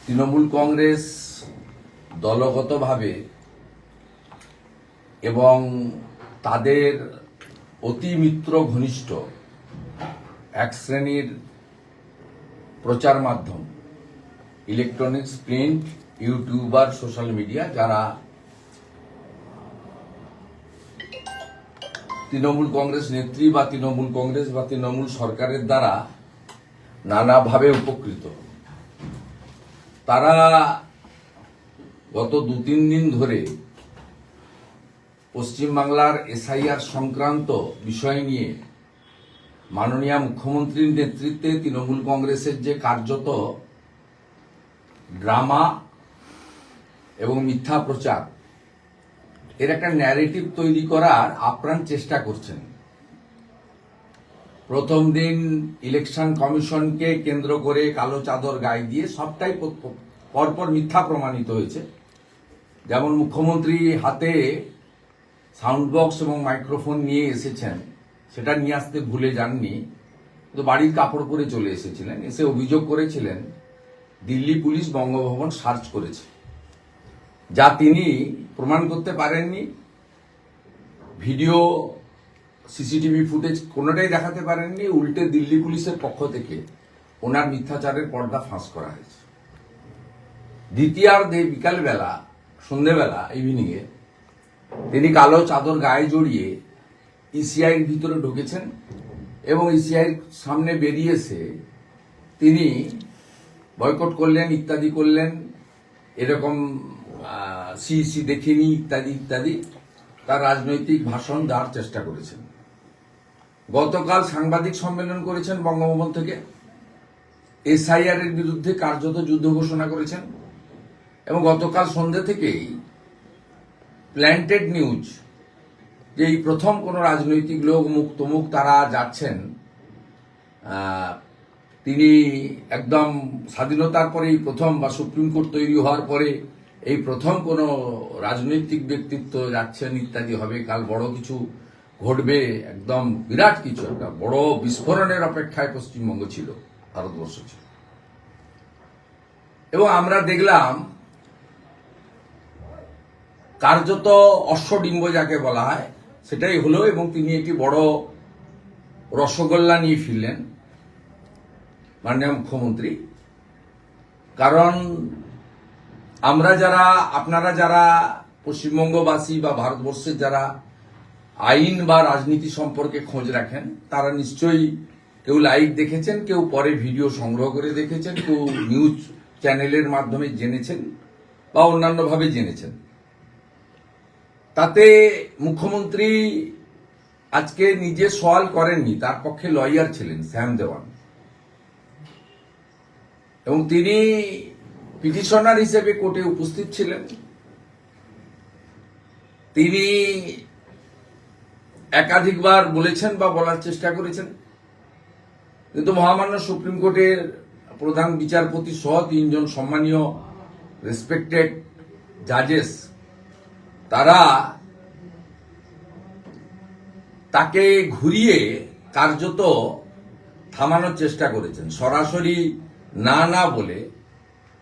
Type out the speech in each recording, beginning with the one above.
তৃণমূল কংগ্রেস দলগতভাবে এবং তাদের অতি মিত্র ঘনিষ্ঠ এক শ্রেণীর প্রচার মাধ্যম, electronics, print, YouTuber, social media, যারা তৃণমূল কংগ্রেস নেত্রী বা তৃণমূল কংগ্রেস বা তৃণমূল সরকারের দ্বারা নানাভাবে উপকৃত, তারা গত 2-3 দিন ধরে পশ্চিমবাংলার এসআইআর সংক্রান্ত বিষয় নিয়ে মাননীয় মুখ্যমন্ত্রীর নেতৃত্বে তৃণমূল কংগ্রেসের যে কার্যত ড্রামা এবং মিথ্যা প্রচার, এর একটা ন্যারেটিভ তৈরি করার আপ্রাণ চেষ্টা করছেন। প্রথম দিন ইলেকশন কমিশনকে কেন্দ্র করে কালো চাদর গায়ে দিয়ে সবটাই পরপর মিথ্যা প্রমাণিত হয়েছে। যেমন মুখ্যমন্ত্রী হাতে সাউন্ড বক্স এবং মাইক্রোফোন নিয়ে এসেছেন, সেটা নিয়ে আসতে ভুলে যাননি, তো বাড়ির কাপড় পরে চলে এসেছিলেন। এসে অভিযোগ করেছিলেন দিল্লি পুলিশ বঙ্গভবন সার্চ করেছে, যা তিনি প্রমাণ করতে পারেননি। ভিডিও, সিসিটিভি ফুটেজ কোনোটাই দেখাতে পারেননি। উল্টে দিল্লি পুলিশের পক্ষ থেকে ওনার মিথ্যাচারের পর্দা ফাঁস করা হয়েছে। দ্বিতীয়ার্ধে বিকালবেলা, সন্ধেবেলা, ইভিনিংয়ে তিনি কালো চাদর গায়ে জড়িয়ে ইসিআইয়ের ভিতরে ঢুকেছেন এবং ইসিআইয়ের সামনে বেরিয়ে এসে তিনি বয়কট করলেন, ইত্যাদি করলেন, এরকম সিইসি দেখিনি, ইত্যাদি ইত্যাদি তার রাজনৈতিক ভাষণ দেওয়ার চেষ্টা করেছেন। গতকাল সাংবাদিক সম্মেলন করেছেন বঙ্গভবন থেকে, এসআইআর এর বিরুদ্ধে কার্যত যুদ্ধ ঘোষণা করেছেন এবং গতকাল সন্ধ্যে থেকেই প্ল্যান্টেড নিউজ, যে এই প্রথম কোন রাজনৈতিক লোক মুখ তারা যাচ্ছেন, তিনি একদম স্বাধীনতার পরেই প্রথম, বা সুপ্রিম কোর্ট তৈরি হওয়ার পরে এই প্রথম কোন রাজনৈতিক ব্যক্তিত্ব যাচ্ছেন, ইত্যাদি হবে, কাল বড় কিছু ঘটবে, একদম বিরাট কিছু, একটা বড় বিস্ফোরণের অপেক্ষায় পশ্চিমবঙ্গ ছিল, ভারতবর্ষ ছিল। এবং আমরা দেখলাম কার্যত অশ্বডিম্ব যাকে বলা হয় সেটাই হলো, এবং তিনি একটি বড় রসগোল্লা নিয়ে ফিরলেন মাননীয় মুখ্যমন্ত্রী। কারণ আমরা যারা, আপনারা যারা পশ্চিমবঙ্গবাসী বা ভারতবর্ষের যারা আইন বা রাজনীতি সম্পর্কে খোঁজ রাখেন, তারা নিশ্চয়ই কেউ লাইভ দেখেছেন, কেউ পরে ভিডিও সংগ্রহ করে দেখেছেন, কেউ নিউজ চ্যানেলের মাধ্যমে জেনেছেন বা অন্যান্যভাবে জেনেছেন। তাতে মুখ্যমন্ত্রী আজকে নিজে সওয়াল করেননি, তার পক্ষে লয়ার ছিলেন শ্যাম দেওয়ান, এবং তিনি পিটিশনার হিসেবে কোর্টে উপস্থিত ছিলেন। তিনি একাধিকবার বলেছেন বা বলার চেষ্টা করেছেন, কিন্তু মহামান্য সুপ্রিম কোর্টের প্রধান বিচারপতি সহ 3 জন সম্মানীয় রেসপেক্টেড জাজেস, তারা তাকে ঘুরিয়ে কার্যত থামানোর চেষ্টা করেছেন। সরাসরি না বলে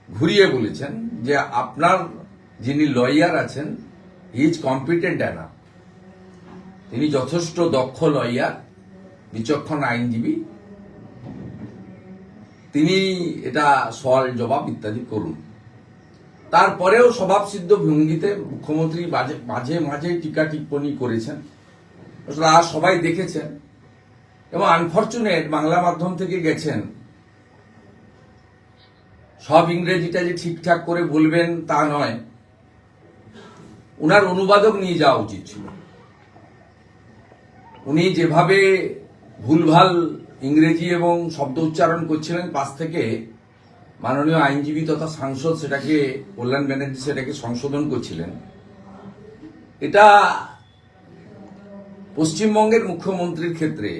ঘুরিয়ে বলেছেন যে আপনার যিনি লয়ার আছেন, হি ইজ কম্পিটেন্ট এনাফ, তিনি যথেষ্ট দক্ষ লয়ার, বিচক্ষণ আইনজীবী, তিনি এটা সওয়াল জবাব ইত্যাদি করুন। তারপরেও স্বভাবসিদ্ধ ভঙ্গিতে মুখ্যমন্ত্রী মাঝে মাঝে টিকা টিপ্পণী করেছেন, সবাই দেখেছেন। এবং আনফরচুনেট বাংলা মাধ্যম থেকে গেছেন, সব ইংরেজিটা যে ঠিকঠাক করে বলবেন তা নয়, উনার অনুবাদক নিয়ে যাওয়া উচিত ছিল। উনি যেভাবে ভুলভাল ইংরেজি এবং শব্দ উচ্চারণ করছিলেন, পাশ থেকে মাননীয় আইনজীবী তথা সাংসদ সেটাকে, কল্যাণ ব্যানার্জি সেটাকে সংশোধন করছিলেন। এটা পশ্চিমবঙ্গের মুখ্যমন্ত্রীর ক্ষেত্রে,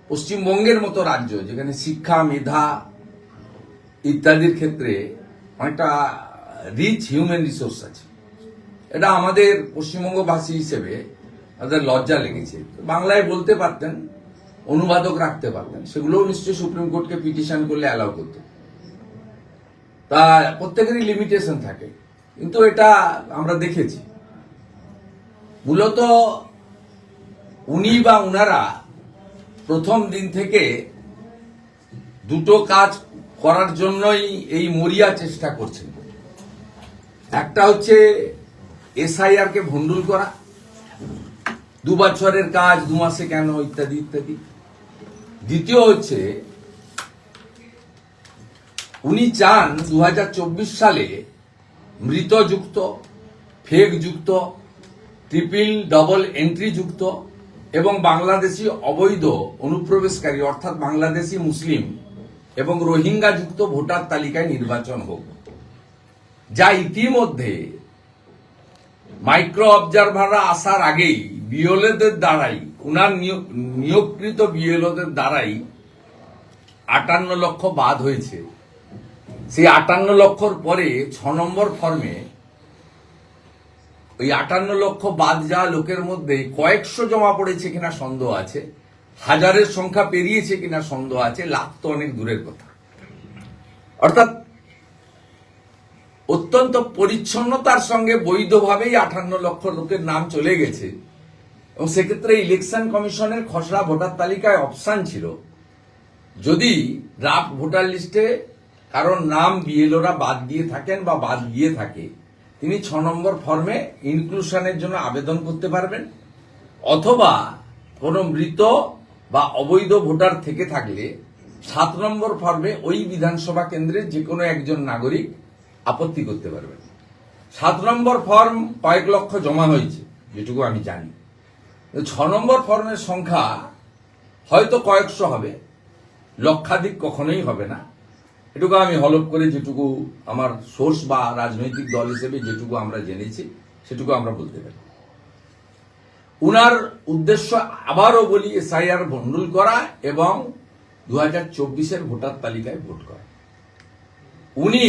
পশ্চিমবঙ্গের মতো রাজ্য যেখানে শিক্ষা, মেধা ইত্যাদির ক্ষেত্রে অনেকটা রিচ হিউম্যান রিসোর্স আছে, এটা আমাদের পশ্চিমবঙ্গবাসী হিসেবে তাদের লজ্জা লেগেছে। বাংলায় বলতে পারতেন, অনুবাদক রাখতে পারতেন, সেগুলোও নিশ্চয়ই সুপ্রিম কোর্টকে পিটিশন করলে অ্যালাউ করতেন। তা প্রত্যেকেরই লিমিটেশন থাকে, কিন্তু এটা আমরা দেখেছি মূলত উনি বা উনারা প্রথম দিন থেকে দুটো কাজ করার জন্যই এই মরিয়া চেষ্টা করছেন। একটা হচ্ছে এসআইআর কে ভণ্ডুল করা, 2 বছরের কাজ 2 মাসে কেন, ইত্যাদি ইত্যাদি। দ্বিতীয় হচ্ছে উনি চান 2024 সালে মৃতযুক্ত, ফেক যুক্ত, ট্রিপল ডবল এন্ট্রি যুক্ত এবং বাংলাদেশি অবৈধ অনুপ্রবেশকারী অর্থাৎ বাংলাদেশি মুসলিম এবং রোহিঙ্গা যুক্ত ভোটার তালিকায় নির্বাচন হোক, যা ইতিমধ্যে মাইক্রো অবজারভাররা আসার আগেই বিএলওদের দ্বারাই, উনার নিয়োগকৃত বিএলওদের দ্বারাই 58 লক্ষ বাদ হয়েছে। সেই 58 লক্ষর পরে 6 নম্বর ফর্মে ওই 58 লক্ষ বাদ যাওয়া লোকের মধ্যে কয়েকশো জমা পড়েছে কিনা সন্দেহ আছে, হাজারের সংখ্যা পেরিয়েছে কিনা সন্দেহ আছে, লাখ তো অনেক দূরের কথা। অর্থাৎ অত্যন্ত পরিচ্ছন্নতার সঙ্গে বৈধভাবেই 58 লক্ষ লোকের নাম চলে গেছে এবং সেক্ষেত্রে ইলেকশন কমিশনের খসড়া ভোটার তালিকায় অপশন ছিল, যদি ড্রাফট ভোটার লিস্টে কারণ নাম বিএলওরা বাদ দিয়ে থাকেন বা বাদ গিয়ে থাকে, তিনি 6 নম্বর ফর্মে ইনক্লুশনের জন্য আবেদন করতে পারবেন, অথবা কোনো মৃত বা অবৈধ ভোটার থেকে থাকলে 7 নম্বর ফর্মে ওই বিধানসভা কেন্দ্রের যে কোনো একজন নাগরিক আপত্তি করতে পারবেন। 7 নম্বর ফর্ম কয়েক লক্ষ জমা হয়েছে যেটুকু আমি জানি, 6 নম্বর ফর্মের সংখ্যা হয়তো কয়েকশো হবে, লক্ষাধিক কখনোই হবে না। এটুকু আমি হলপ করে যেটুকু আমার সোর্স বা রাজনৈতিক দল হিসেবে যেটুকু আমরা জেনেছি সেটুকু আমরা বলতে পারি। উনার উদ্দেশ্য আবারও বলি এসআইআর ভণ্ডুল করা এবং 2024-এর ভোটার তালিকায় ভোট করা। উনি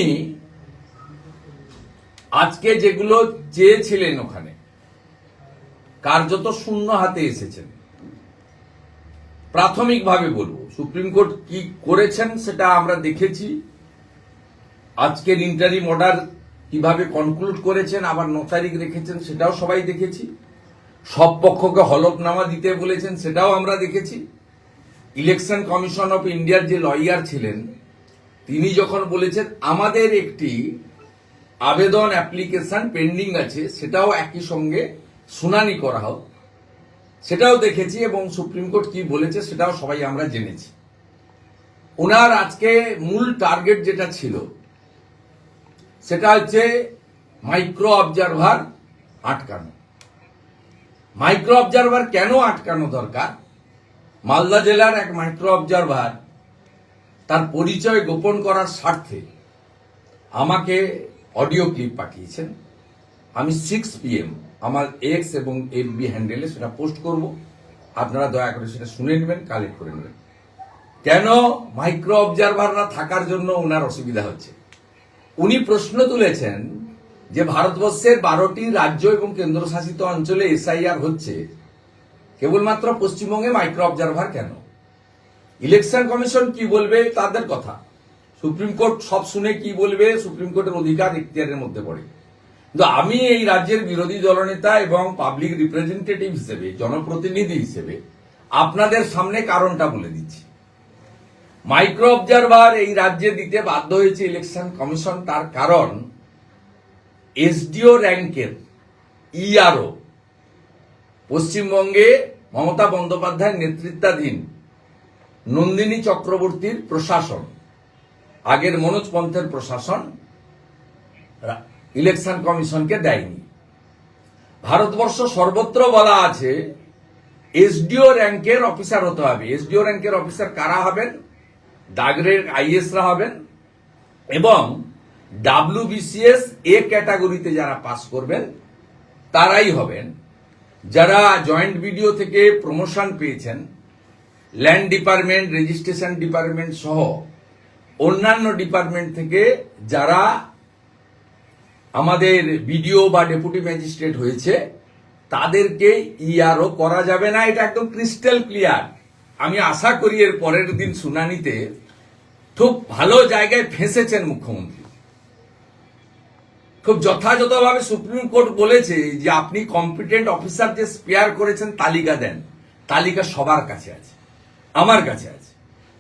আজকে যেগুলো চেয়েছিলেন ওখানে কার্যত শূন্য হাতে এসেছেন। প্রাথমিকভাবে বলবো সুপ্রিম কোর্ট কি করেছেন সেটা আমরা দেখেছি, আজকের ইন্টারিম অর্ডার কিভাবে কনক্লুড করেছেন, আবার 9 তারিখ রেখেছেন সেটাও সবাই দেখেছি, সব পক্ষকে হলফনামা দিতে বলেছেন সেটাও আমরা দেখেছি। ইলেকশন কমিশন অফ ইন্ডিয়ার যে লয়ার ছিলেন তিনি যখন বলেছেন আমাদের একটি আবেদন অ্যাপ্লিকেশন পেন্ডিং আছে, সেটাও একই সঙ্গে শুনানি করা হোক, সেটাও দেখেছি এবং সুপ্রিম কোর্ট কি বলেছে সেটাও সবাই আমরা জেনেছি। ওনার আজকে মূল টার্গেট যেটা ছিল সেটা হচ্ছে মাইক্রো অবজারভার আটকানো। মাইক্রো অবজারভার কেন আটকানো দরকার? মালদা জেলার এক মাইক্রো অবজারভার তার পরিচয় গোপন করার স্বার্থে আমাকে অডিও ক্লিপ পাঠিয়েছেন। আমি 6 PM আমার এক্স এবং FB হ্যান্ডেলে সেটা পোস্ট করব, আপনারা দয়া করে সেটা শুনে নেবেন, কালেক্ট করে নেবেন। কেন মাইক্রো অবজারভাররা থাকার জন্য ওনার অসুবিধা হচ্ছে? উনি প্রশ্ন তুলেছেন যে ভারতবর্ষের 12টি রাজ্য এবং কেন্দ্রশাসিত অঞ্চলে এসআইআর হচ্ছে, কেবলমাত্র পশ্চিমবঙ্গে মাইক্রো অবজারভার কেন? ইলেকশন কমিশন কি বলবে তাদের কথা, সুপ্রিম কোর্ট সব শুনে কি বলবে সুপ্রিম কোর্টের অধিকার ইখতিয়ারের মধ্যে পড়ে। কিন্তু আমি এই রাজ্যের বিরোধী দলনেতা এবং পাবলিক রিপ্রেজেন্টেটিভ হিসেবে, জনপ্রতিনিধি হিসেবে আপনাদের সামনে কারণটা বলে দিচ্ছি। মাইক্রো অবজারভার এই রাজ্যে দিতে বাধ্য হয়েছে ইলেকশন কমিশন, তার কারণ এসডিও র্যাঙ্কের ইআরও পশ্চিমবঙ্গে মমতা বন্দ্যোপাধ্যায়ের নেতৃত্বাধীন নন্দিনী চক্রবর্তীর প্রশাসন, আগের মনোজ পন্থের প্রশাসন ইলেকশন কমিশনকে দেয়নি। ভারতবর্ষ সর্বত্র বলা আছে এসডিও র্যাঙ্কের অফিসার হতে হবে। এসডিও র্যাঙ্কের অফিসার কারা হবেন? ডাগরের আইএসরা হবেন এবং WBCS এ ক্যাটাগরিতে যারা পাস করবেন তারাই হবেন। যারা জয়েন্ট বিডিও থেকে প্রমোশন পেয়েছেন, ল্যান্ড ডিপার্টমেন্ট, রেজিস্ট্রেশন ডিপার্টমেন্ট সহ অন্যান্য ডিপার্টমেন্ট থেকে যারা আমাদের বিডিও বা ডেপুটি ম্যাজিস্ট্রেট হয়েছে তাদেরকে ইআরও করা যাবে না। এটা একদম ক্রিস্টাল ক্লিয়ার। আমি আশা করি এর পরের দিন শুনানিতে খুব ভালো জায়গায় ফেঁসেছেন মুখ্যমন্ত্রী। খুব যথাযথভাবে সুপ্রিম কোর্ট বলেছে যে আপনি কম্পিটেন্ট অফিসার যে স্পেয়ার করেছেন তালিকা দেন। তালিকা সবার কাছে আছে, আমার কাছে আছে।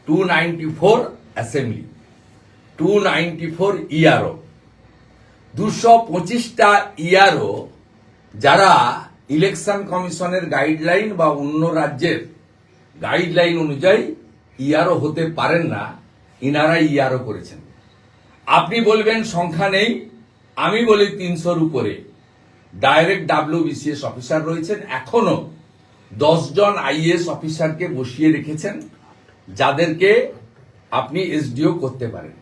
294 অ্যাসেম্বলি, 294 ইআরও, 225টা ইআরও যারা ইলেকশন কমিশনের গাইডলাইন বা অন্য রাজ্যের গাইডলাইন অনুযায়ী ইআরও হতে পারেন না, ইনারা ইআরও করেছেন। আপনি বলবেন সংখ্যা নেই, আমি বলি 300-র উপরে ডাইরেক্ট WBCS অফিসার রয়েছেন। এখনো 10 জন আইএএস অফিসারকে বসিয়ে রেখেছেন, যাদেরকে আপনি এসডিও করতে পারেন।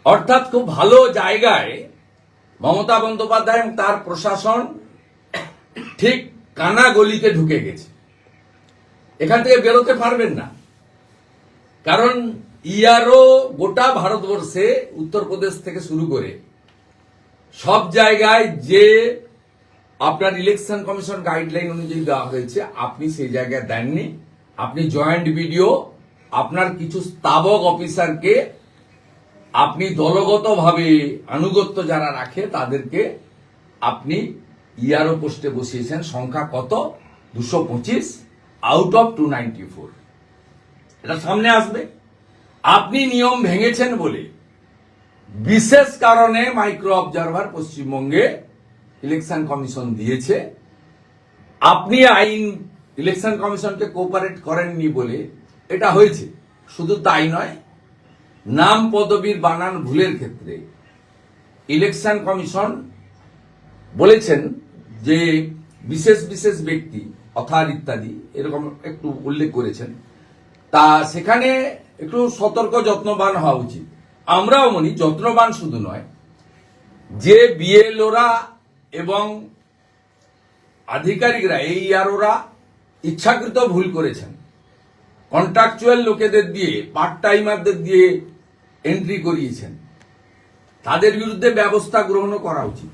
অর্থাৎ খুব ভালো জায়গায় মমতা বন্দ্যোপাধ্যায় এবং তার প্রশাসন ঠিক কানা গলিতে ঢুকে গেছে। এখান থেকে বেরোতে পারবেন না, কারণ ইআরও গোটা ভারতবর্ষে উত্তরপ্রদেশ থেকে শুরু করে সব জায়গায় যে আপনার ইলেকশন কমিশন গাইডলাইন অনুযায়ী দেওয়া হয়েছে, আপনি সেই জায়গায় দেননি। আপনি জয়েন্ট বিডিও, আপনার কিছু স্তাবক অফিসারকে আপনি দলগতভাবে আনুগত্য যারা রাখে তাদেরকে আপনি ইআরও পোস্টে বসিয়েছেন। সংখ্যা কত? 225 আউট অফ 294। এটা সামনে আসবে। আপনি নিয়ম ভেঙেছেন বলে বিশেষ কারণে মাইক্রো অবজারভার পশ্চিমবঙ্গে ইলেকশন কমিশন দিয়েছে। আপনি আইন ইলেকশন কমিশনকে কোঅপারেট করেননি বলে এটা হয়েছে। শুধু তাই নয়, নাম পদবীর বানান ভুলের ক্ষেত্রে ইলেকশন কমিশন বলেছেন যে বিশেষ বিশেষ ব্যক্তি অথার ইত্যাদি এরকম একটু উল্লেখ করেছেন। তা সেখানে একটু সতর্ক যত্নবান হওয়া উচিত। আমরাও মনি যত্নবান শুধু নয়, যে বিএলওরা এবং আধিকারিকরা এই ইআরওরা ইচ্ছাকৃত ভুল করেছেন। কন্ট্রাকচুয়াল লোকেদের দিয়ে, পার্ট টাইমারদের দিয়ে এন্ট্রি করিয়েছেন, তাদের বিরুদ্ধে ব্যবস্থা গ্রহণ করা উচিত।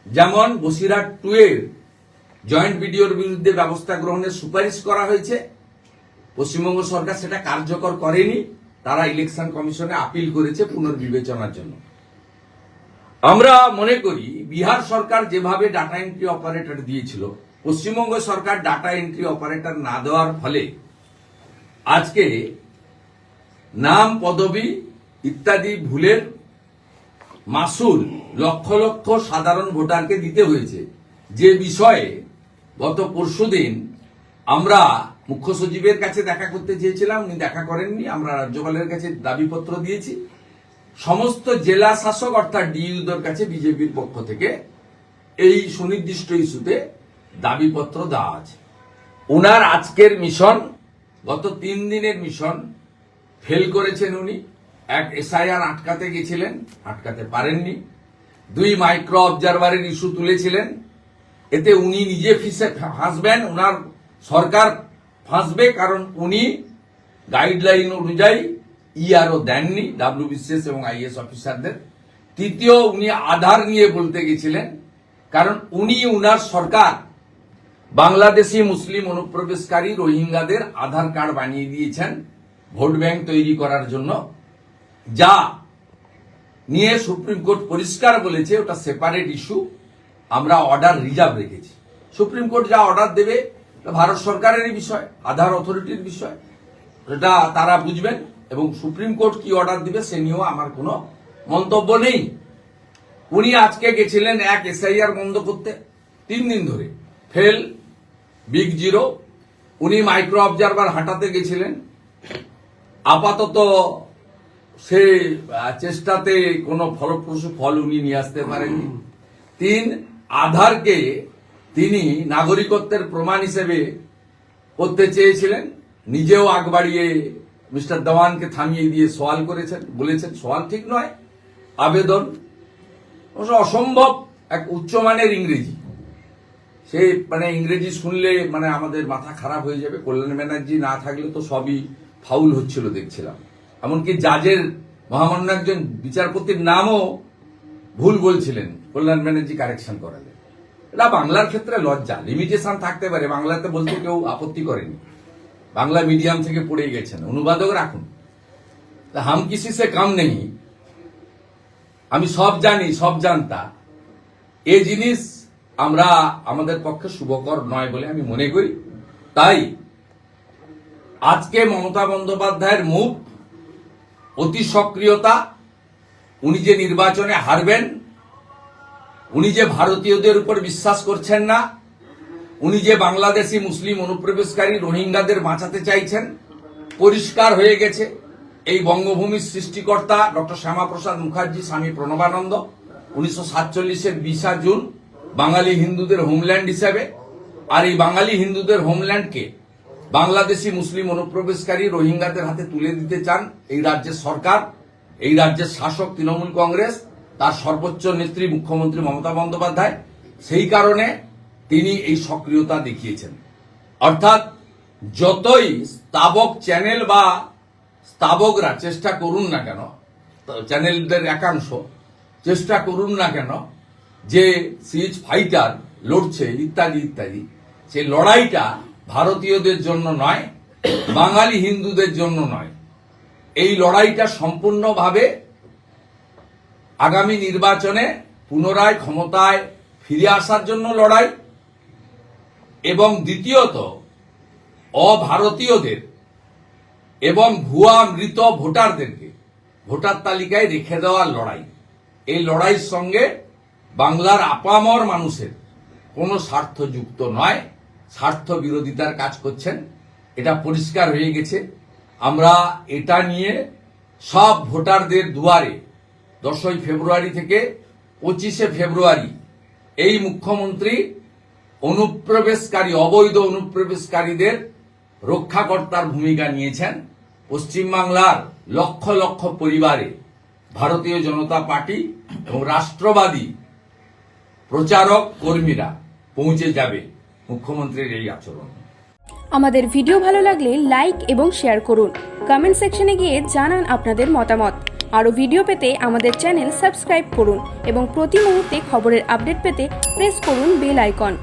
যেমন বসিরহাট 2 এর জয়েন্ট বিডিওর বিরুদ্ধে ব্যবস্থা গ্রহণের সুপারিশ করা হয়েছে, পশ্চিমবঙ্গ সরকার সেটা কার্যকর করেনি। তারা ইলেকশন কমিশনে আপিল করেছে পুনর্বিবেচনার জন্য। আমরা মনে করি বিহার সরকার যেভাবে ডাটা এন্ট্রি অপারেটর দিয়েছিল, পশ্চিমবঙ্গ সরকার ডাটা এন্ট্রি অপারেটর না দেওয়ার ফলে আজকে নাম পদবি ইত্যাদি ভুলের মাসুল লক্ষ লক্ষ সাধারণ ভোটারকে দিতে হয়েছে। যে বিষয়ে গত পরশুদিন আমরা মুখ্য সচিবের কাছে দেখা করতে চেয়েছিলাম, উনি দেখা করেননি। আমরা রাজ্যপালের কাছে দাবিপত্র দিয়েছি। সমস্ত জেলা শাসক অর্থাৎ ডিইউদের কাছে বিজেপির পক্ষ থেকে এই সুনির্দিষ্ট ইস্যুতে দাবিপত্র দেওয়া আছে। উনার আজকের মিশন, গত 3 দিনের মিশন ফেল করেছেন উনি। এক এসআইআর আটকাতে গেছিলেন, আটকাতে পারেননি। 2 মাইক্রো অবজারভারের ইস্যু তুলেছিলেন, এতে উনি নিজে ফাঁসবেন, উনার সরকার ফাঁসবে, কারণ উনি গাইডলাইন অনুযায়ী ইআরও দেননি WBCS এবং আইএস অফিসারদের। তৃতীয়, উনি আধার নিয়ে বলতে গেছিলেন, কারণ উনি উনার সরকার বাংলাদেশি মুসলিম অনুপ্রবেশকারী রোহিঙ্গাদের আধার কার্ড বানিয়ে দিয়েছেন ভোট ব্যাংক তৈরি করার জন্য, যা নিয়ে সুপ্রিম কোর্ট পরিষ্কার বলেছে ওটা সেপারেট ইস্যু। আমরা অর্ডার রিজার্ভ রেখেছি। সুপ্রিম কোর্ট যা অর্ডার দেবে ভারত সরকারেরই বিষয়, আধার অথরিটির বিষয়, এটা তারা বুঝবেন। এবং সুপ্রিম কোর্ট কি অর্ডার দিবে সে নিয়েও আমার কোনো মন্তব্য নেই। উনি আজকে গেছিলেন এক এসআইআর বন্ধ করতে, 3 দিন ধরে ফেল, বিগ জিরো। উনি মাইক্রো অবজারভার হাঁটাতে গেছিলেন, আপাতত সে চেষ্টাতে কোনো ফলপ্রসূ ফল উনি নিয়ে আসতে পারেননি। 3, আধারকে তিনি নাগরিকত্বের প্রমাণ হিসেবে করতে চেয়েছিলেন, নিজেও আগ বাড়িয়ে মিস্টার দেওয়ানকে থামিয়ে দিয়ে সওয়াল করেছেন, বলেছেন সওয়াল ঠিক নয়, আবেদন। অসম্ভব এক উচ্চমানের ইংরেজি, সে ইংরেজি শুনলে আমাদের মাথা খারাপ হয়ে যাবে। কল্যাণ ব্যানার্জি না থাকলে তো সবই ফাউল হচ্ছিল দেখছিলাম। এমনকি জাজের মহামান্য একজন বিচারপতির নামও ভুল বলছিলেন, কল্যাণ ব্যানার্জি কারেকশন করালেন। এটা বাংলার ক্ষেত্রে লজ্জা। লিমিটেশন থাকতে পারে, বাংলাতে বলতে কেউ আপত্তি করেনি, বাংলা মিডিয়াম থেকে পড়ে গেছেন, অনুবাদক রাখুন। হাম কিসি সে কাম নেই। আমি সব জানি, সব জানতা, এই জিনিস আমরা আমাদের পক্ষে শুভকর নয় বলে আমি মনে করি। তাই আজকে মমতা বন্দ্যোপাধ্যায়ের মুভ, অতি সক্রিয়তা, উনি যে নির্বাচনে হারবেন, উনি যে ভারতীয়দের উপর বিশ্বাস করছেন না, উনি যে বাংলাদেশি মুসলিম অনুপ্রবেশকারী রোহিঙ্গাদের বাঁচাতে চাইছেন, পরিষ্কার হয়ে গেছে। এই বঙ্গভূমির সৃষ্টিকর্তা ডক্টর শ্যামাপ্রসাদ মুখার্জি, স্বামী প্রণবানন্দ 1947-এর 20 জুন বাঙালি হিন্দুদের হোমল্যান্ড হিসেবে, আর এই বাঙালি হিন্দুদের হোমল্যান্ডকে বাংলাদেশি মুসলিম অনুপ্রবেশকারী রোহিঙ্গাদের হাতে তুলে দিতে চান এই রাজ্যের সরকার, এই রাজ্যের শাসক তৃণমূল কংগ্রেস, তার সর্বোচ্চ নেত্রী মুখ্যমন্ত্রী মমতা বন্দ্যোপাধ্যায়। সেই কারণে তিনি এই সক্রিয়তা দেখিয়েছেন। অর্থাৎ যতই স্তাবক চ্যানেল বা স্তাবকরা চেষ্টা করুন না কেন, চ্যানেলদের একাংশ চেষ্টা করুন না কেন যে সিজ ফাইটার লড়ছে ইত্যাদি ইত্যাদি, সেই লড়াইটা ভারতীয়দের জন্য নয়, বাঙালি হিন্দুদের জন্য নয়। এই লড়াইটা সম্পূর্ণভাবে আগামী নির্বাচনে পুনরায় ক্ষমতায় ফিরে আসার জন্য লড়াই, এবং দ্বিতীয়ত অভারতীয়দের এবং ভুয়া মৃত ভোটারদেরকে ভোটার তালিকায় রেখে দেওয়ার লড়াই। এই লড়াইয়ের সঙ্গে বাংলার আপামর মানুষের কোনো স্বার্থ যুক্ত নয়, স্বার্থ বিরোধিতার কাজ করছেন, এটা পরিষ্কার হয়ে গেছে। আমরা এটা নিয়ে সব ভোটারদের দুয়ারে 10ই ফেব্রুয়ারি থেকে 25শে ফেব্রুয়ারি এই মুখ্যমন্ত্রী অনুপ্রবেশকারী, অবৈধ অনুপ্রবেশকারীদের রক্ষাকর্তার ভূমিকা নিয়েছেন। পশ্চিমবাংলার লক্ষ লক্ষ পরিবারে ভারতীয় জনতা পার্টি এবং রাষ্ট্রবাদী প্রচারক কর্মীরা পৌঁছে যাবে মুখ্যমন্ত্রীর এই আচরণ। আমাদের ভিডিও ভালো লাগলে লাইক এবং শেয়ার করুন। কমেন্ট সেকশনে গিয়ে জানান আপনাদের মতামত। আরও ভিডিও পেতে আমাদের চ্যানেল সাবস্ক্রাইব করুন এবং প্রতি মুহূর্তে খবরের আপডেট পেতে প্রেস করুন বেল আইকন।